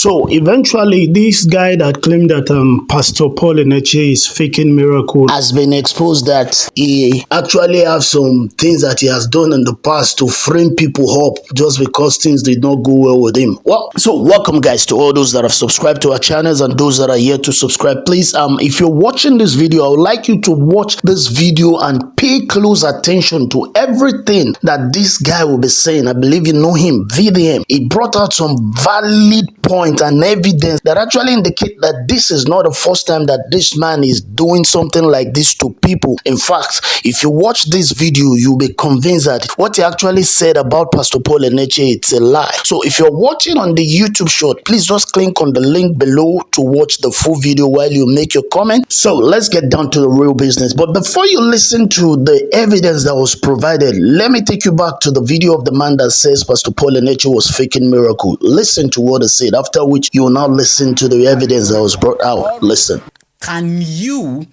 So eventually, this guy that claimed that Pastor Paul Eneche is faking miracle has been exposed that he actually has some things that he has done in the past to frame people up just because things did not go well with him. Well, so welcome guys to all those that have subscribed to our channels and those that are yet to subscribe. Please, if you're watching this video, I would like you to watch this video and pay close attention to everything that this guy will be saying. I believe you know him, VDM. He brought out some valid points and evidence that actually indicate that this is not the first time that this man is doing something like this to people. In fact, if you watch this video, you'll be convinced that what he actually said about Pastor Paul Eneche, it's a lie. So if you're watching on the YouTube short, please just click on the link below to watch the full video while you make your comment. So let's get down to the real business. But before you listen to the evidence that was provided, let me take you back to the video of the man that says Pastor Paul Eneche was faking miracle. Listen to what he said, after which you will now listen to the evidence that was brought out. Listen. Can you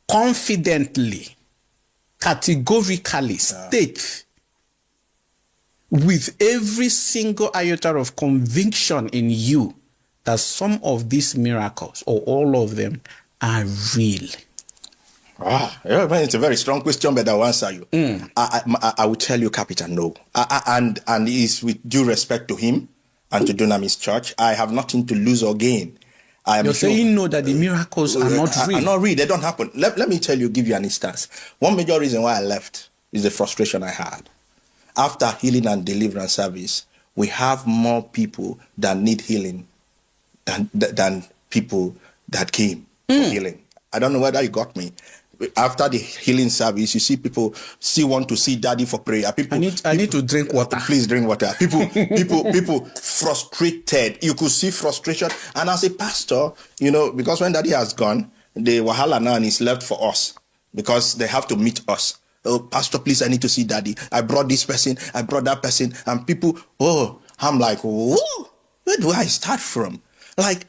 confidently, categorically state with every single iota of conviction in you that some of these miracles or all of them are real? It's a very strong question, but I'll answer you. I will tell you, Captain, no. And it's with due respect to him and to Dunamis Church. I have nothing to lose or gain. You're saying no, that the miracles are not real? Are not real. They don't happen. Let me tell you, give you an instance. One major reason why I left is the frustration I had. After healing and deliverance service, we have more people that need healing than people that came for healing. I don't know whether you got me. After the healing service, you see people still want to see daddy for prayer. People, I need to drink water. Please drink water. People frustrated. You could see frustration. And as a pastor, you know, because when daddy has gone, the wahala now is left for us because they have to meet us. Oh, pastor, please, I need to see daddy. I brought this person. I brought that person. And people, I'm like, whoa, where do I start from? Like,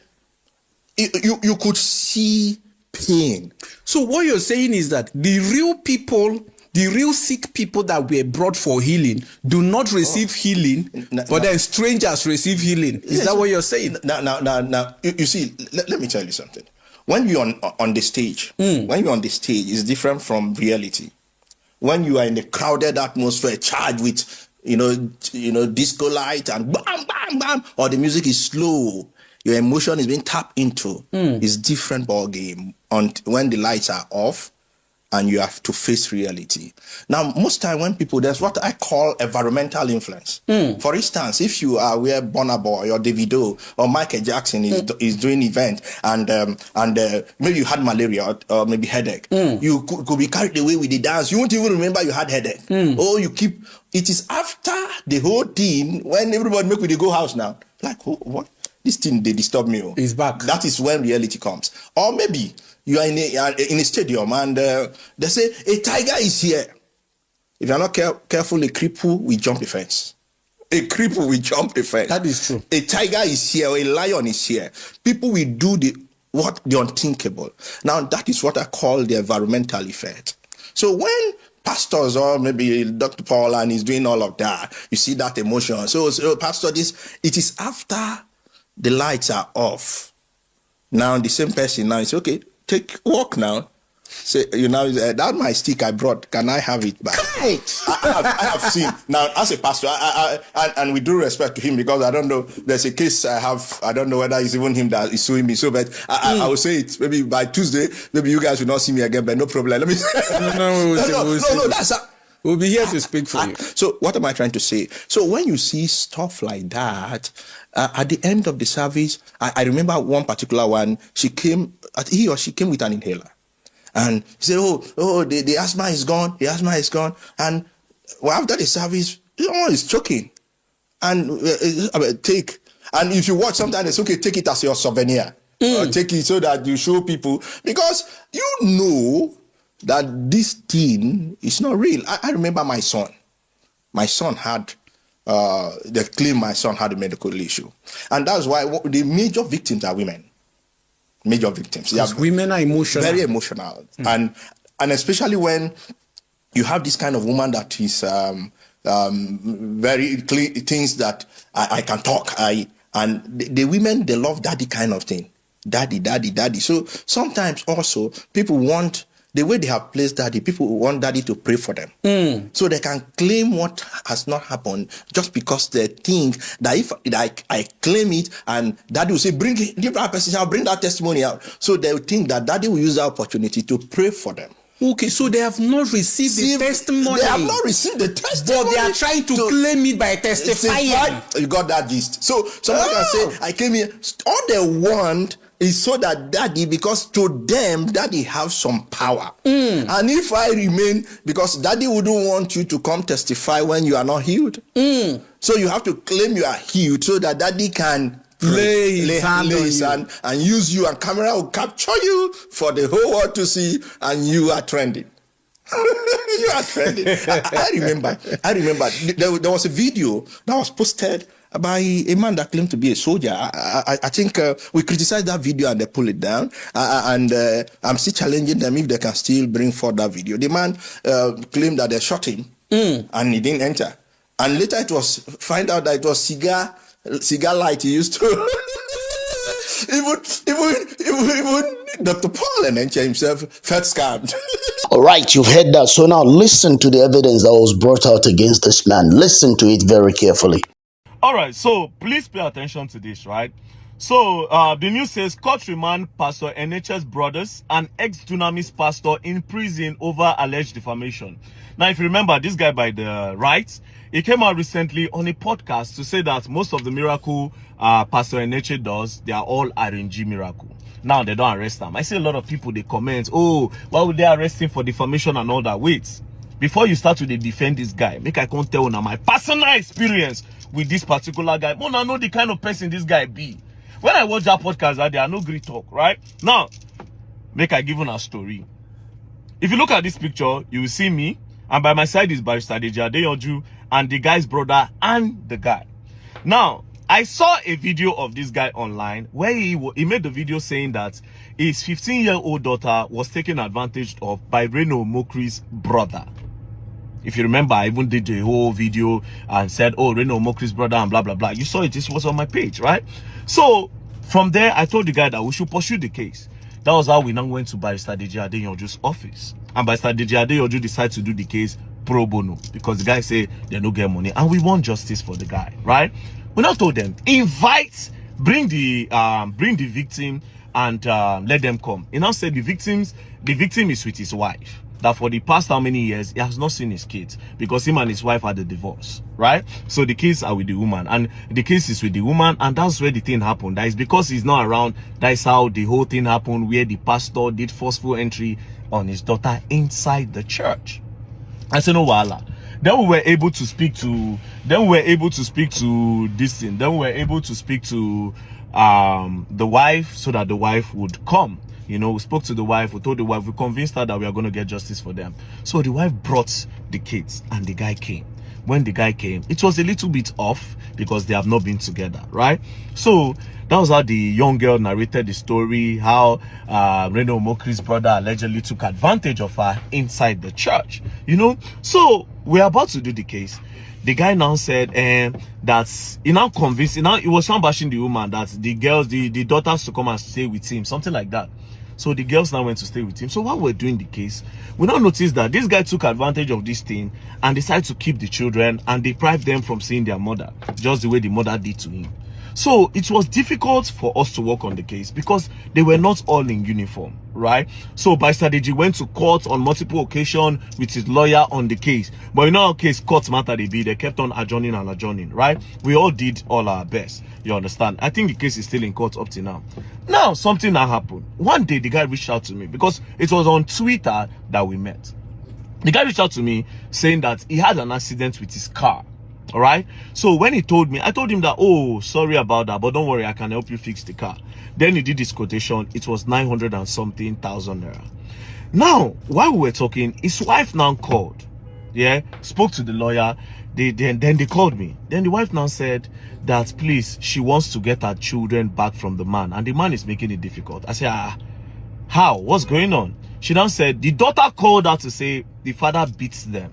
you could see pain. So what you're saying is that the real people, the real sick people that were brought for healing do not receive healing, but then strangers receive healing. Is that what you're saying? Now, you see, let me tell you something. When you're on the stage, it's different from reality. When you are in a crowded atmosphere, charged with, you know, disco light and bam, bam, bam, or the music is slow, your emotion is being tapped into. It's different ball game when the lights are off and you have to face reality. Now, most time when people, there's what I call environmental influence. For instance, if you are where Burna Boy or Davido or Michael Jackson is doing event and maybe you had malaria or maybe headache, you could be carried away with the dance. You won't even remember you had headache. Or it is after the whole thing when everybody make with the go house now. Like, what? This thing, they disturb me. It's back. That is when reality comes. Or maybe you are in a stadium and they say, a tiger is here. If you're not careful, a cripple will jump a fence. A cripple will jump a fence. That is true. A tiger is here, or a lion is here. People will do the unthinkable. Now, that is what I call the environmental effect. So when pastors or maybe Dr. Paul and is doing all of that, you see that emotion. So pastor, it is after the lights are off. Now the same person now is okay. Walk now. Say, you know, that my stick I brought. Can I have it back? Right. I have seen now as a pastor, and with due respect to him, because I don't know. There's a case I have. I don't know whether it's even him that is suing me. So, but I will say it. Maybe by Tuesday, maybe you guys will not see me again. But no problem. Let me. No. We'll be here to speak for you. So what am I trying to say? So when you see stuff like that, at the end of the service, I remember one particular one, he or she came with an inhaler. And he said, the asthma is gone, And after the service, someone is choking. And and if you watch sometimes, it's okay, take it as your souvenir. Or take it so that you show people, because you know that this thing is not real. I remember my son. My son had, they claimed my son had a medical issue. And that's why the major victims are women. Major victims. Because women are emotional. Very emotional. And especially when you have this kind of woman that is very clean, things that I can talk. And the women, they love daddy kind of thing. Daddy, daddy, daddy. So sometimes also people want, the way they have placed daddy, people want daddy to pray for them. So they can claim what has not happened just because they think that if I claim it and daddy will say, bring it, give that person, I'll bring that testimony out. So they will think that daddy will use that opportunity to pray for them. Okay, so they have not received the testimony. They have not received the testimony. But they are trying to claim it by testifying. You got that gist. So someone can say, I came here. All they want is so that daddy, because to them, daddy have some power. And if I remain, because daddy wouldn't want you to come testify when you are not healed. So you have to claim you are healed so that daddy can lay his hand and use you, and camera will capture you for the whole world to see, and you are trending. You are trending. I remember there was a video that was posted by a man that claimed to be a soldier. I think we criticized that video and they pulled it down. And I'm still challenging them if they can still bring forth that video. The man claimed that they shot him and he didn't enter. And later it was find out that it was cigar light he used to. even Dr. Paul Eneche himself felt scammed. All right, you've heard that. So now listen to the evidence that was brought out against this man. Listen to it very carefully. All right, so please pay attention to this, right? So the news says court remand Pastor Eneche's brothers and ex-Dunamis pastor in prison over alleged defamation. Now, if you remember, this guy by the right, he came out recently on a podcast to say that most of the miracle Pastor Eneche does, they are all RNG miracle. Now they don't arrest him. I see a lot of people, they comment, oh, why would they arrest him for defamation and all that? Wait, before you start to defend this guy, make I can't tell now my personal experience with this particular guy. But I know the kind of person this guy be. When I watch that podcast, there are no great talk, right? Now, make I give you a story. If you look at this picture, you will see me, and by my side is Barrister Adejoju and the guy's brother and the guy. Now, I saw a video of this guy online where he made the video saying that his 15-year-old daughter was taken advantage of by Reno Mokri's brother. If you remember, I even did the whole video and said, oh, Reno Mokri's brother and blah, blah, blah. You saw it. This was on my page, right? So from there, I told the guy that we should pursue the case. That was how we now went to Barrister Adejoju's office. And Barrister Adejoju decided to do the case pro bono because the guy said they don't get money. And we want justice for the guy, right? We now told them, bring the victim and let them come. He now said the victim is with his wife. That for the past how many years he has not seen his kids because him and his wife had a divorce, right? So the kids are with the woman, and the case is with the woman, and that's where the thing happened. That is because he's not around. That is how the whole thing happened, where the pastor did forceful entry on his daughter inside the church. I said, no wahala. Then we were able to speak to this thing. Then we were able to speak to the wife so that the wife would come. You know, we spoke to the wife, we told the wife, we convinced her that we are going to get justice for them. So the wife brought the kids and the guy came. When the guy came, it was a little bit off because they have not been together, right? So that was how the young girl narrated the story, how Reno Mokri's brother allegedly took advantage of her inside the church, you know? So we're about to do the case. The guy now said that he now convinced, he was now bashing the woman that the girls, the daughters to come and stay with him, something like that. So the girls now went to stay with him. So while we're doing the case, we now noticed that this guy took advantage of this thing and decided to keep the children and deprive them from seeing their mother, just the way the mother did to him. So it was difficult for us to work on the case because they were not all in uniform, right? So Barrister Deji went to court on multiple occasions with his lawyer on the case. But in our case, court matter they kept on adjourning and adjourning, right? We all did all our best, you understand? I think the case is still in court up to now. Now, something that happened. One day, the guy reached out to me because it was on Twitter that we met. The guy reached out to me saying that he had an accident with his car. All right. So when he told me, I told him that, oh, sorry about that, but don't worry, I can help you fix the car. Then he did his quotation. It was 900 and something thousand naira. Now, while we were talking, his wife now called. Yeah, spoke to the lawyer. Then they called me. Then the wife now said that, please, she wants to get her children back from the man. And the man is making it difficult. I said, how? What's going on? She now said the daughter called her to say the father beats them.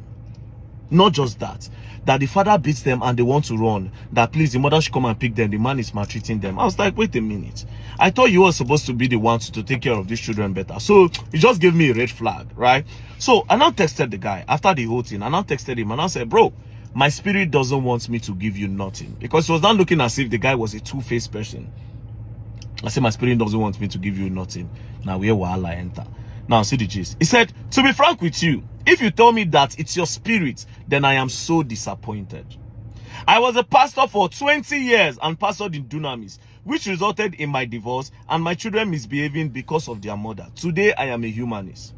Not just that. that the father beats them and they want to run, that please the mother should come and pick them, the man is maltreating them. I was like, wait a minute, I thought you were supposed to be the one to take care of these children better. So he just gave me a red flag, right? So I now texted the guy after the whole thing. I now texted him and I said, bro, my spirit doesn't want me to give you nothing, because it was not looking as if the guy was a two-faced person. I said, my spirit doesn't want me to give you nothing. Now where will I enter? Now see the gist. He said, to be frank with you, if you tell me that it's your spirit, then I am so disappointed. I was a pastor for 20 years and pastored in Dunamis, which resulted in my divorce and my children misbehaving because of their mother. Today, I am a humanist.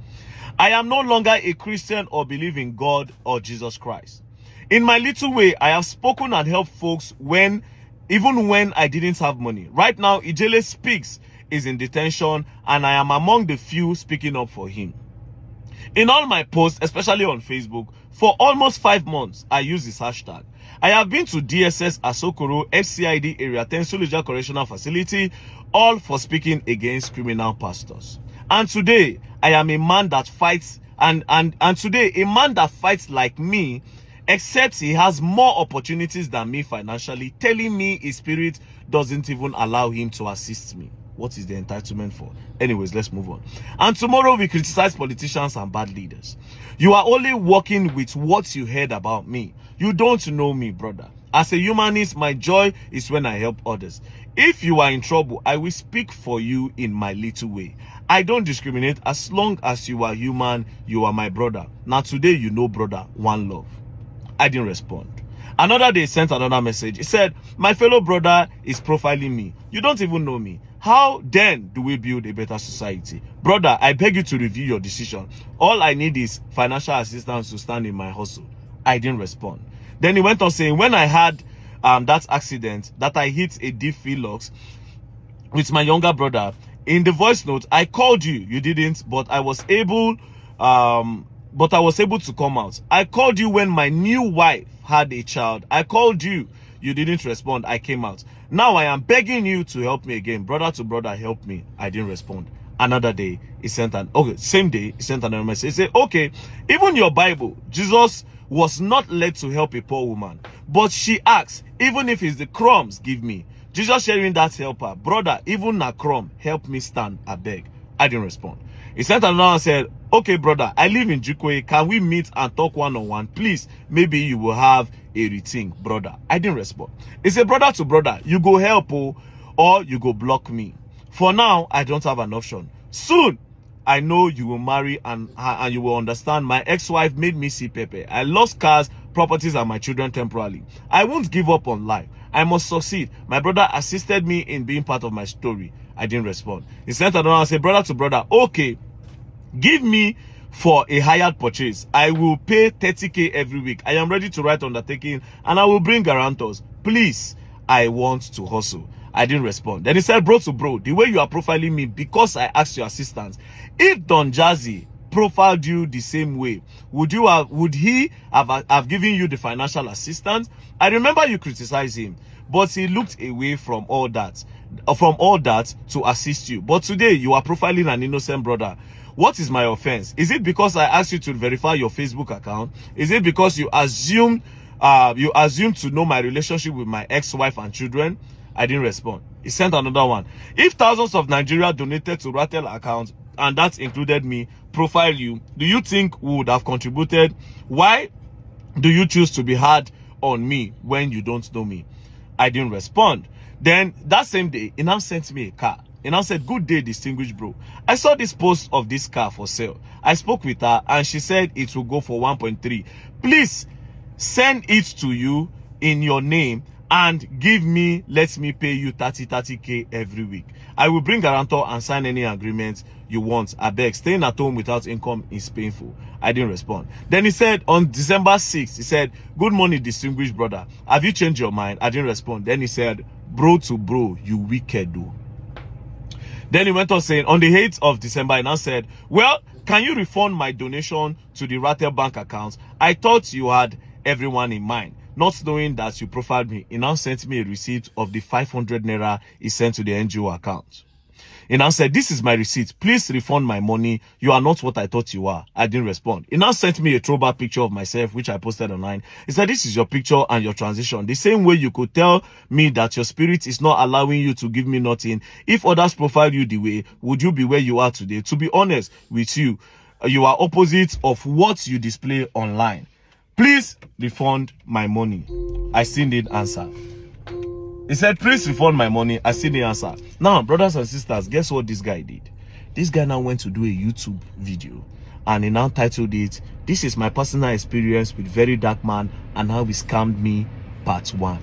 I am no longer a Christian or believe in God or Jesus Christ. In my little way, I have spoken and helped folks even when I didn't have money. Right now, Ijele Speaks is in detention and I am among the few speaking up for him. In all my posts, especially on Facebook, for almost 5 months, I use this hashtag. I have been to DSS Asokoro, FCID Area 10 Suleja Correctional Facility, all for speaking against criminal pastors. And today, I am a man that fights, and today, a man that fights like me, except he has more opportunities than me financially, telling me his spirit doesn't even allow him to assist me. What is the entitlement for? Anyways, let's move on. And tomorrow we criticize politicians and bad leaders. You are only working with what you heard about me. You don't know me, brother. As a humanist, my joy is when I help others. If you are in trouble, I will speak for you in my little way. I don't discriminate. As long as you are human, you are my brother. Now today, you know, brother, one love. I didn't respond. Another day, sent another message. He said, my fellow brother is profiling me. You don't even know me. How then do we build a better society? Brother, I beg you to review your decision. All I need is financial assistance to stand in my hustle. I didn't respond. Then he went on saying, when I had that accident, that I hit a deep phyllox with my younger brother, in the voice note, I called you. You didn't, but I was able to come out. I called you when my new wife had a child. I called you. You didn't respond. I came out. Now I am begging you to help me again. Brother to brother, help me. I didn't respond. Another day, he sent same day, he sent another message. He said, okay, even your Bible, Jesus was not led to help a poor woman. But she asked, even if it's the crumbs, give me. Jesus sharing that helper. Brother, even a crumb, help me stand, I beg. I didn't respond. He sent another and said, okay, brother, I live in Jukwe. Can we meet and talk one-on-one? Please, maybe you will have a rethink, brother. I didn't respond. He said, brother to brother, you go help or you go block me. For now, I don't have an option. Soon, I know you will marry and you will understand. My ex-wife made me see Pepe. I lost cars, properties, and my children temporarily. I won't give up on life. I must succeed. My brother assisted me in being part of my story. I didn't respond. He sent another and said, brother to brother, okay, give me for a hired purchase. I will pay 30K every week. I am ready to write undertaking and I will bring guarantors. Please, I want to hustle. I didn't respond. Then he said, bro to bro, the way you are profiling me because I asked your assistance. If Don Jazzy profiled you the same way, would he have given you the financial assistance? I remember you criticized him, but he looked away from all that to assist you. But today you are profiling an innocent brother. What is my offense? Is it because I asked you to verify your Facebook account? Is it because you assumed to know my relationship with my ex-wife and children? I didn't respond. He sent another one. If thousands of Nigeria donated to Rattle accounts, and that included me, profile you, do you think we would have contributed? Why do you choose to be hard on me when you don't know me? I didn't respond. Then that same day, he now sent me a car. He now said, good day, distinguished bro. I saw this post of this car for sale. I spoke with her and she said it will go for 1.3. Please send it to you in your name and let me pay you 30K every week. I will bring guarantor and sign any agreement you want. I beg, staying at home without income is painful. I didn't respond. Then he said on December 6th, he said, good morning, distinguished brother. Have you changed your mind? I didn't respond. Then he said, bro to bro, you wicked though. Then he went on saying, on the 8th of December, he now said, well, can you refund my donation to the Rattle bank account? I thought you had everyone in mind. Not knowing that you profiled me, he now sent me a receipt of the 500 naira he sent to the NGO account. He now said, "This is my receipt. Please refund my money. You are not what I thought you are." I didn't respond. He now sent me a throwback picture of myself, which I posted online. He said, "This is your picture and your transition. The same way you could tell me that your spirit is not allowing you to give me nothing. If others profile you the way, would you be where you are today? To be honest with you, you are opposite of what you display online. Please refund my money." I still didn't answer. He said, "Please refund my money." I still didn't answer. Now, brothers and sisters, guess what this guy did? This guy now went to do a YouTube video, and he now titled it, "This is my personal experience with very dark man and how he scammed me, part 1.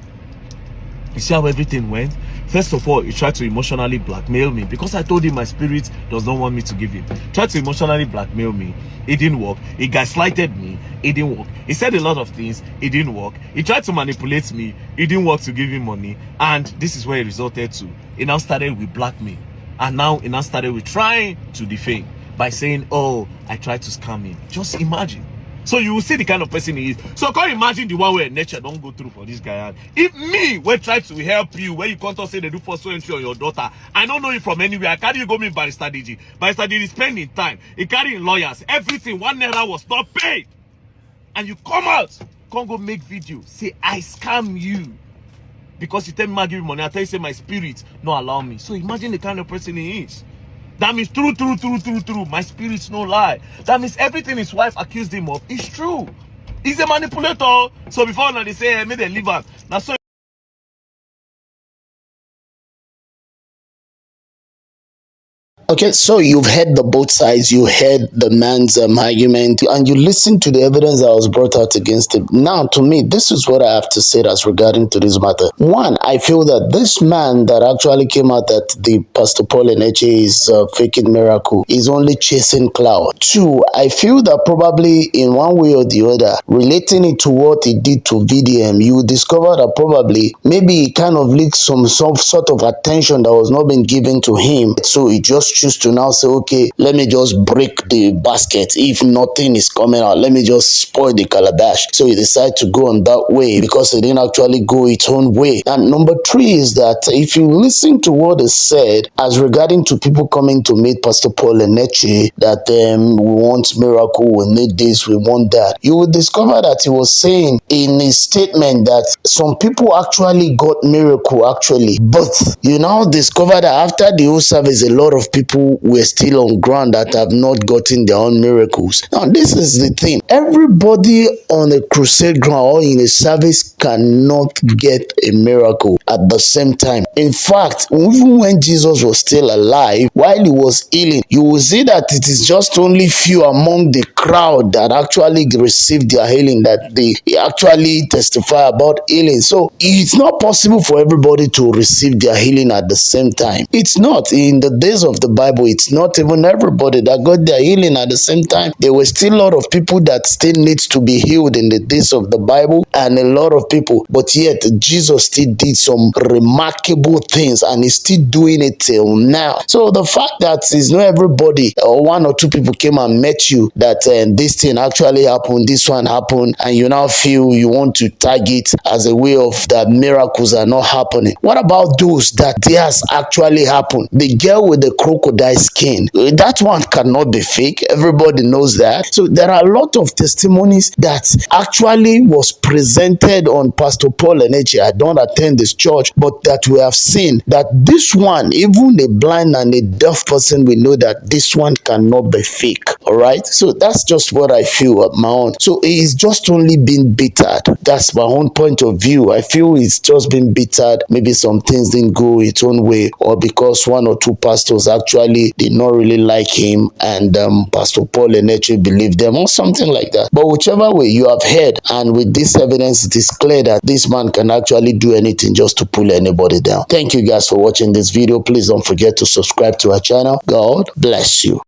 You see how everything went? First of all, he tried to emotionally blackmail me because I told him my spirit does not want me to give him. Tried to emotionally blackmail me. It didn't work. He gaslighted me. It didn't work. He said a lot of things. It didn't work. He tried to manipulate me. It didn't work to give him money. And this is where it resulted to. He now started with blackmail. And now he now started with trying to defame by saying, "Oh, I tried to scam him." Just imagine. So you will see the kind of person he is. So can you imagine the one where nature don't go through for this guy? If me will try to help you, where you can't say they do first entry on your daughter, I don't know you from anywhere. I carry you go meet Barrister DG. Barrister DG spending time. He carrying lawyers. Everything. 1 naira was not paid. And you come out, can't go make video. Say, "I scam you." Because you tell me I give you money. I tell you, say my spirit no allow me. So imagine the kind of person he is. That means true. My spirit's no lie. That means everything his wife accused him of is true. He's a manipulator. So before now they say, "Hey, may they leave her." Now so Okay, so you've heard the both sides, you heard the man's argument, and you listened to the evidence that was brought out against him. Now, to me, this is what I have to say as regarding to this matter. One, I feel that this man that actually came out that the Pastor Paul Eneche is faking miracle is only chasing clout. Two, I feel that probably in one way or the other, relating it to what he did to VDM, you will discover that probably maybe he kind of leaked some sort of attention that was not being given to him. So he just choose to now say, "Okay, let me just break the basket. If nothing is coming out, let me just spoil the calabash." So he decided to go on that way because he didn't actually go its own way. And number three is that if you listen to what is said as regarding to people coming to meet Pastor Paul Eneche, that we want miracle, we need this, we want that, you will discover that he was saying in his statement that some people actually got miracle actually, but you now discover that after the whole service, a lot of people were still on ground that have not gotten their own miracles. Now, this is the thing. Everybody on a crusade ground or in a service cannot get a miracle at the same time. In fact, even when Jesus was still alive, while he was healing, you will see that it is just only few among the crowd that actually received their healing, that they actually testify about healing. So it's not possible for everybody to receive their healing at the same time. It's not. In the days of the Bible, it's not even everybody that got their healing at the same time. There were still a lot of people that still needs to be healed in the days of the Bible, and a lot of people, but yet Jesus still did some remarkable things and he's still doing it till now. So the fact that it's not everybody or one or two people came and met you that this thing actually happened, this one happened, and you now feel you want to tag it as a way of that miracles are not happening. What about those that theirs actually happened? The girl with the crocodile skin, that one cannot be fake. Everybody knows that. So there are a lot of testimonies that actually was presented on Pastor Paul Eneche. I don't attend this church, but that we have seen that this one, even a blind and a deaf person, we know that this one cannot be fake. All right. So that's just what I feel at my own. So it's just only been bittered. That's my own point of view. I feel it's just been bittered. Maybe some things didn't go its own way, or because one or two pastors actually did not really like him, and Pastor Paul Eneche believed them, or something like that. But whichever way, you have heard, and with this evidence, it is clear that this man can actually do anything just to pull anybody down. Thank you guys for watching this video. Please don't forget to subscribe to our channel. God bless you.